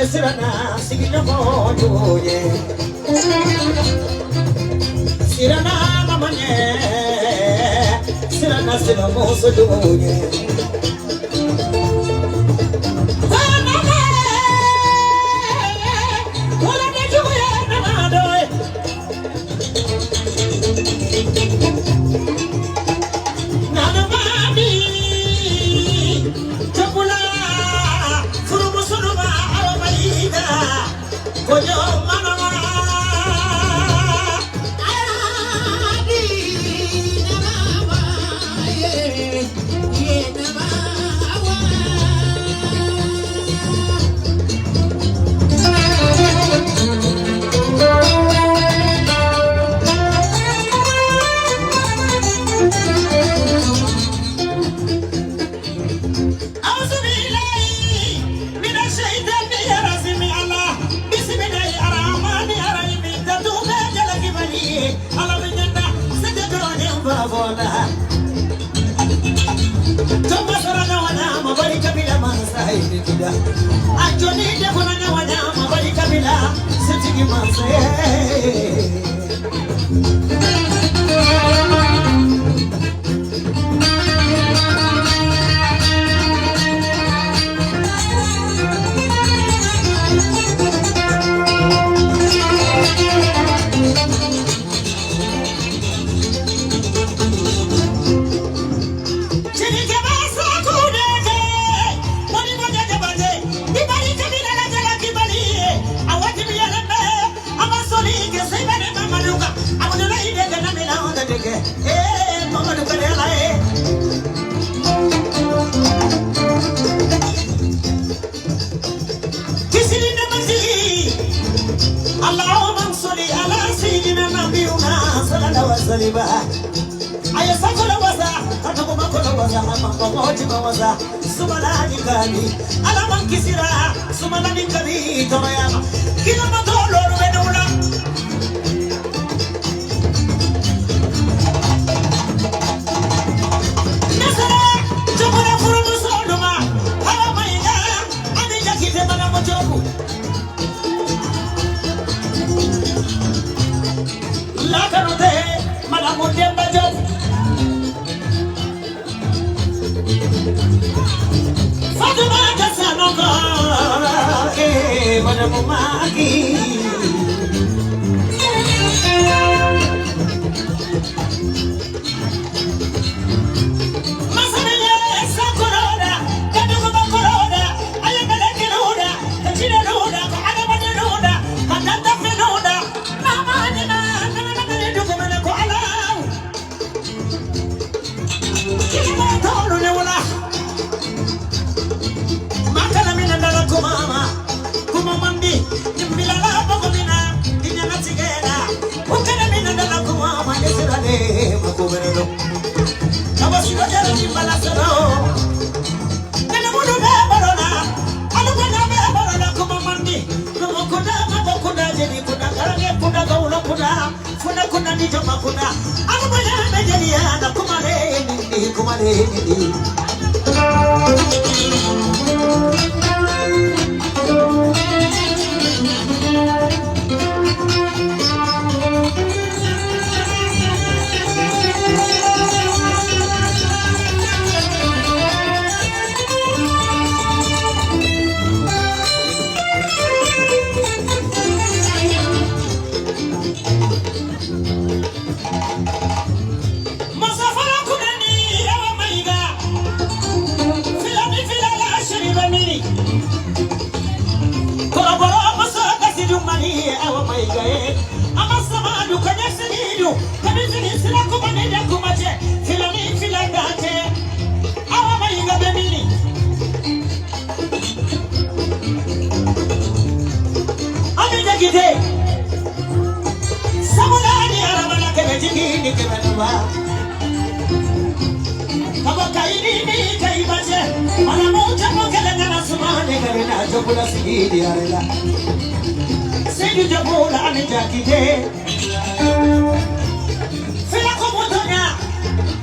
Sirana, Sigina Mojoye Sirana Mamane Sirana Sinamoso Doye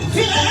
Fila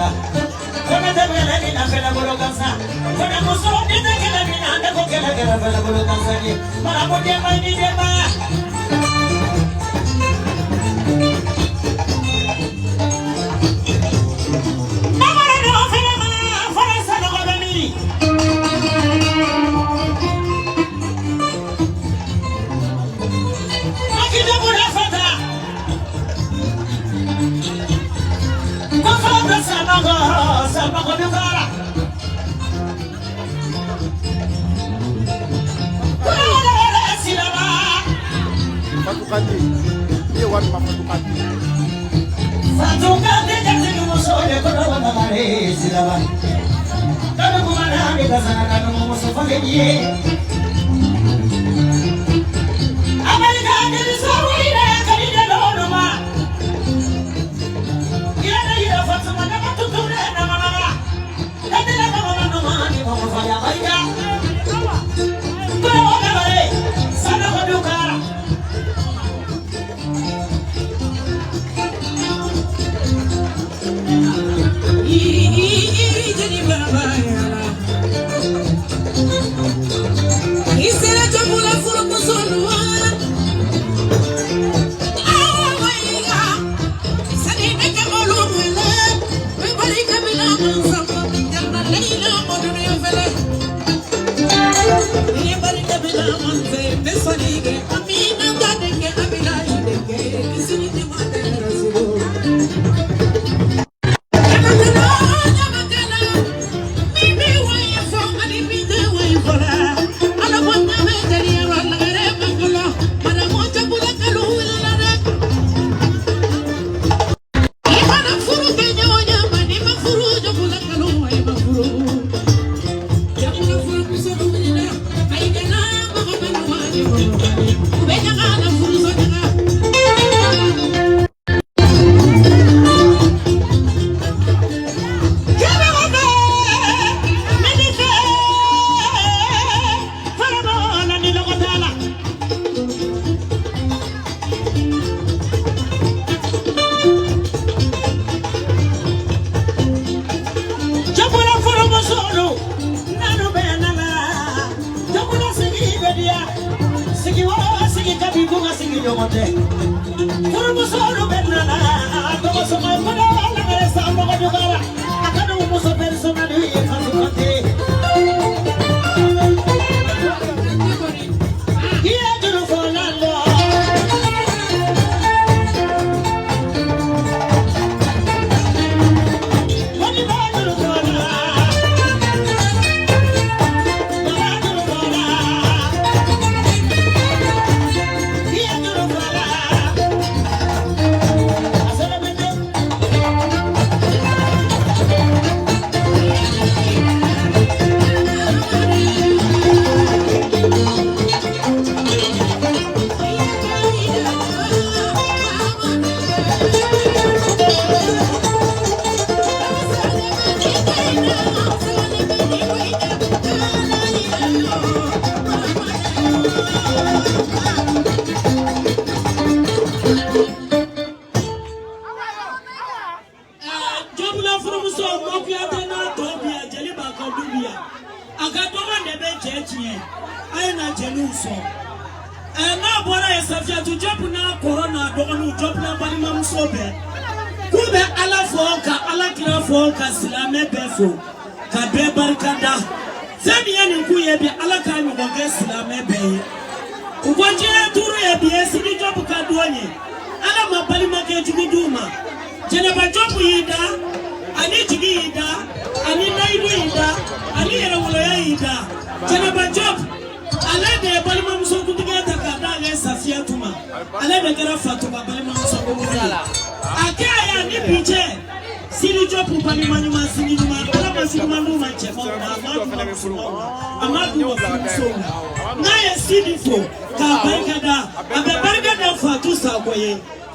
Siraba. Kona tabela ni na fela bolo kansa. Kona muso ni na kela ni na anda ko kela kela fela bolo kansa ni. Mara mo dia mai ni dia ba. Namara no fela ma fela sa no ba mi. Akida bula fata. Ko fata sama ko dukara. Fatukati, dia wan Fatukati. Fatukati jadi musuhnya kalau namanya Siraba. Kalau kemana kita sana kalau musuh pakai dia. Amerika jadi sawira kali dia lalu mah. Ia dia Fatuma dapat tutur nama nama. Tapi nama nama ni mau saya baca. Kalau namanya sana ko dukara.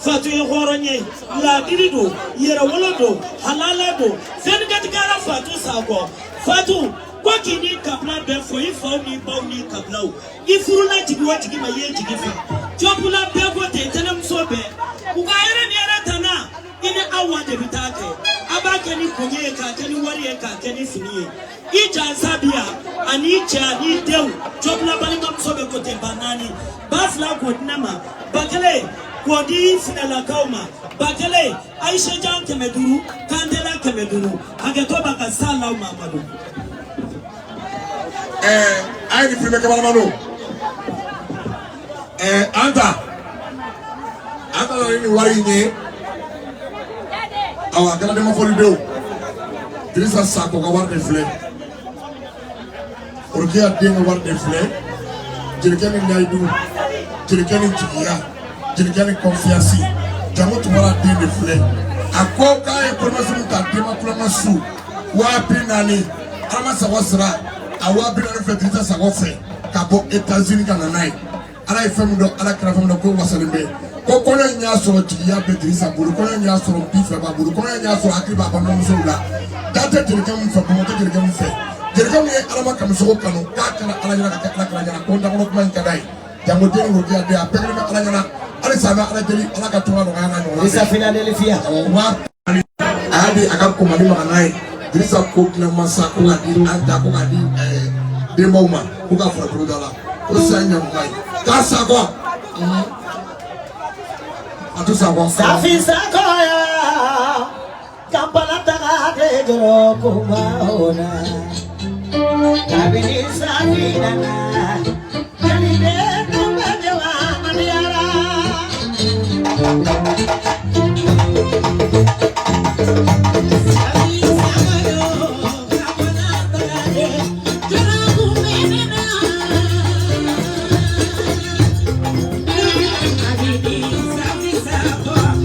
Fatu Horonye, La Dirido, Yera Wolodo, Halalabo, Senegatigara Fatu Sako, Fatu, Quakini Kapla, therefore, if only Boni Kaplau, if you like to go to give my year to give him. Jopula Pegote, Tenam Sobe, Ugaira Tana, in an hour de Vitake, Abakani Koye, ye ka keni fini ye ija sabia ani cha ni dew jobla bali mam sobe kote banani bafla ko nama bakale ko di finala kauma bakale aisha jan kemeduru kandela kemeduru hageto baka sala mamadu ayi filme kabalamano anta ni wari ni awa kala de ma foli dew Drissa Sako ka war de flé orkia de nga war de flé jirkani nyaidu jirkani jiya jirkani confiance jamu tumara de flé akoka e promotion ta de ma kula masu wa pinani ama sawasra awa binani fe Drissa Sako fe ka bo États-Unis kana nai ala ifem do ala krafem do ko wasalimbe ko kono nya so jiya be Drissa buru kono nya so bifa ba buru kono nya so akriba ba no so la date jirkam fa mo te jirkam fe jirkam ye alama kam so kanu ka kana ala nya ka kala nya ko ndamo ko man kadai jamu de ngo dia de apel ma ala nya ala sama ala deli ala ka to no ngana no Drissa fina de lifia wa ali akam ko mali ma nai Drissa ko kila masa ko adi anda ko adi de mauma ko ka fa pro dala o sanya mai ka sa ko atu sa ko Safi Sakoya Kampala tagade joro kumaona Kabini Safina Kalide kumbewa maniara Safi Sakoya Kampala tagade joro kumaona Kabini Safi Sakoya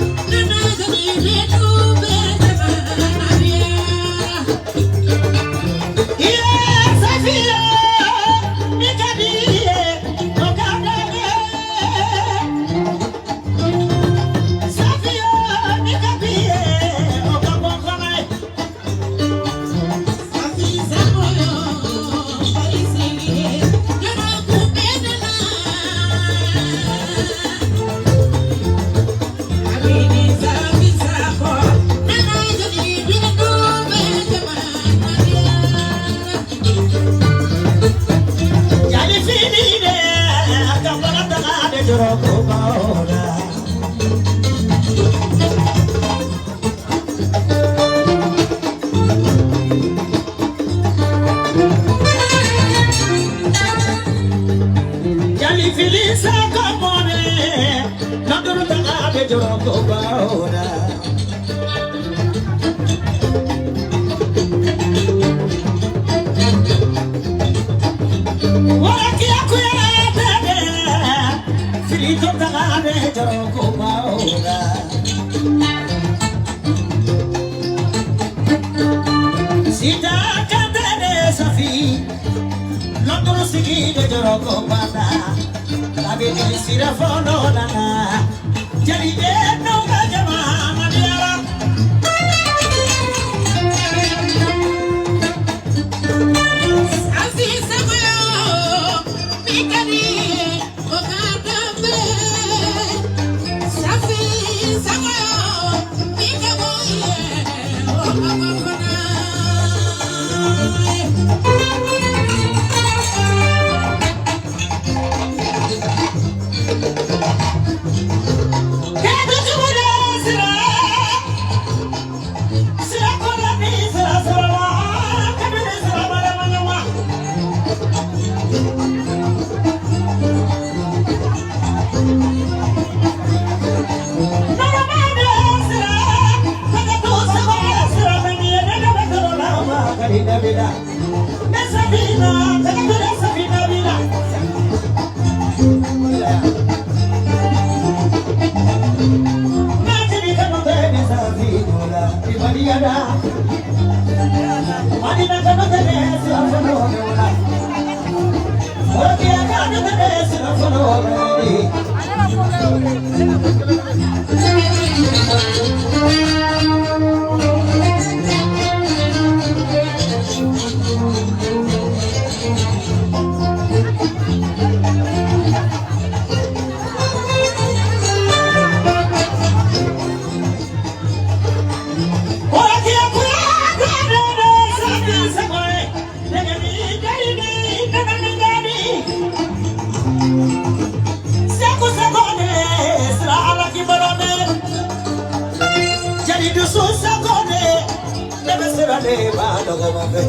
le ba lo go ba fe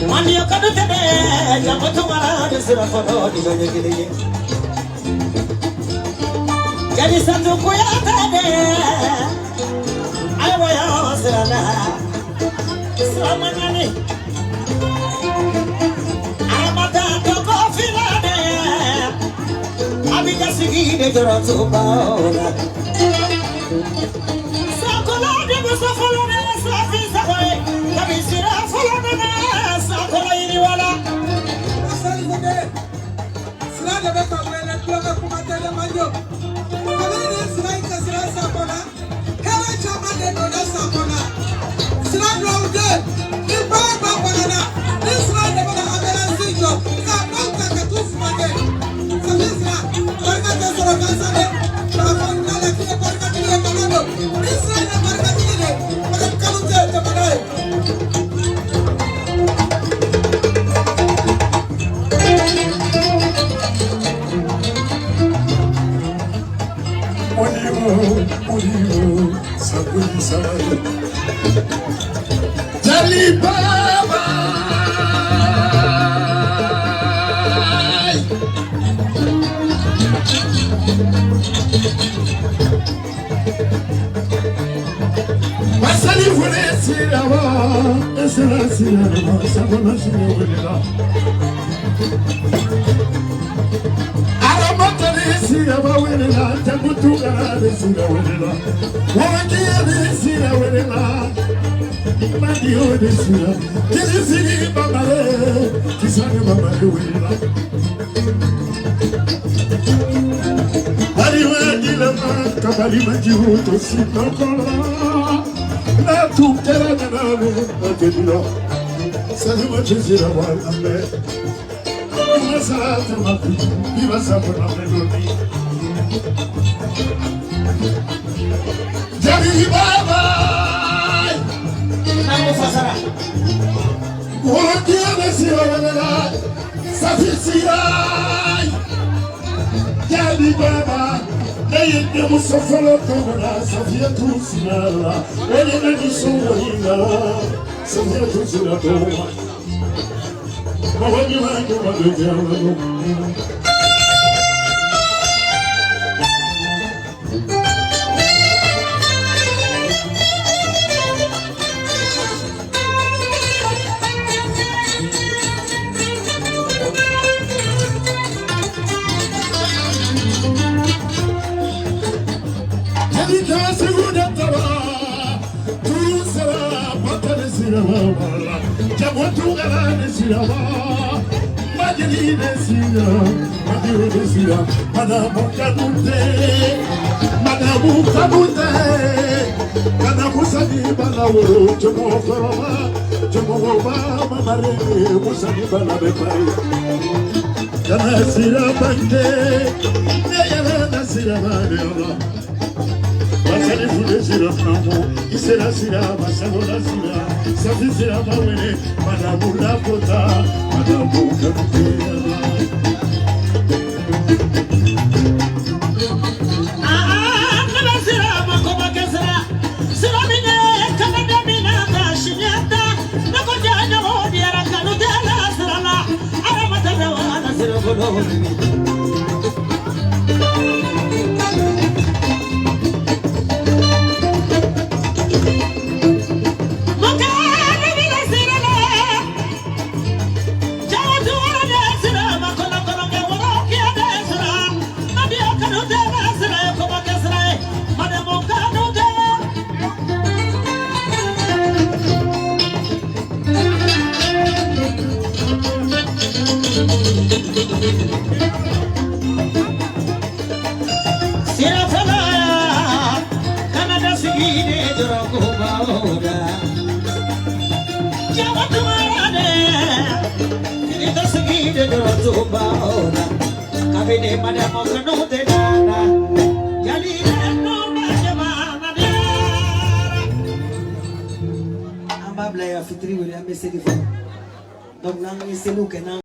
mani ka do te ja mo tu mara de sira fo do di go ge ge jadi satu ku ya ta de ai wa ya sira na sama nani amata to ko fila de abija sigi de joro to ba ora sakola de so folo de sa fi sa ko tabi sira folo de sakola ini wala asali de sira de be ko wele ko ko kuma tele manjo abene sira ka sira sakola hewa chama de do da sakola sira do de ni ba ba banana ni sira de ba abena sijo ka bonta ka tufuma de sabisra barka de soro ka sale ta fon kala ki barka de banano ni sira de barka de ba ka lu te te banai Olivo, sabuni sabuni. Jali Baba. Masali vule sirawa, esela sirawa, sabuna sirawa. Sira wenela, tabutuga sira wenela, wakia sira wenela, madio de sira, kisiri babale, kisani babale wenela. Ariwa dilema, kabali majiu to sinokola, na tukera nanawe, na tedilo, sani machisira waname. Viva Santa Melody. Jali Baba. Namo fasara. Wakia mesira safisira. Jali Baba. Naye musafala kona safia tusina. Wale najisuwa safia tusina toa. Mawani wangu wadojawago. Jadika seguda tawa, tu sera patale sirawa, jamotu garane sirawa, majeli desira, majeli desira, madamu kabute, madamu sani balaworo, jomo mamare, musani balabepai, jana sira bande, neyana sira bande. Masali fude sira mamo, isera sira, masagola sira, safi sira mawene, madamu lakota, madamu kabute. Fitri wele ambe sedi fo donc nang ni selu kenan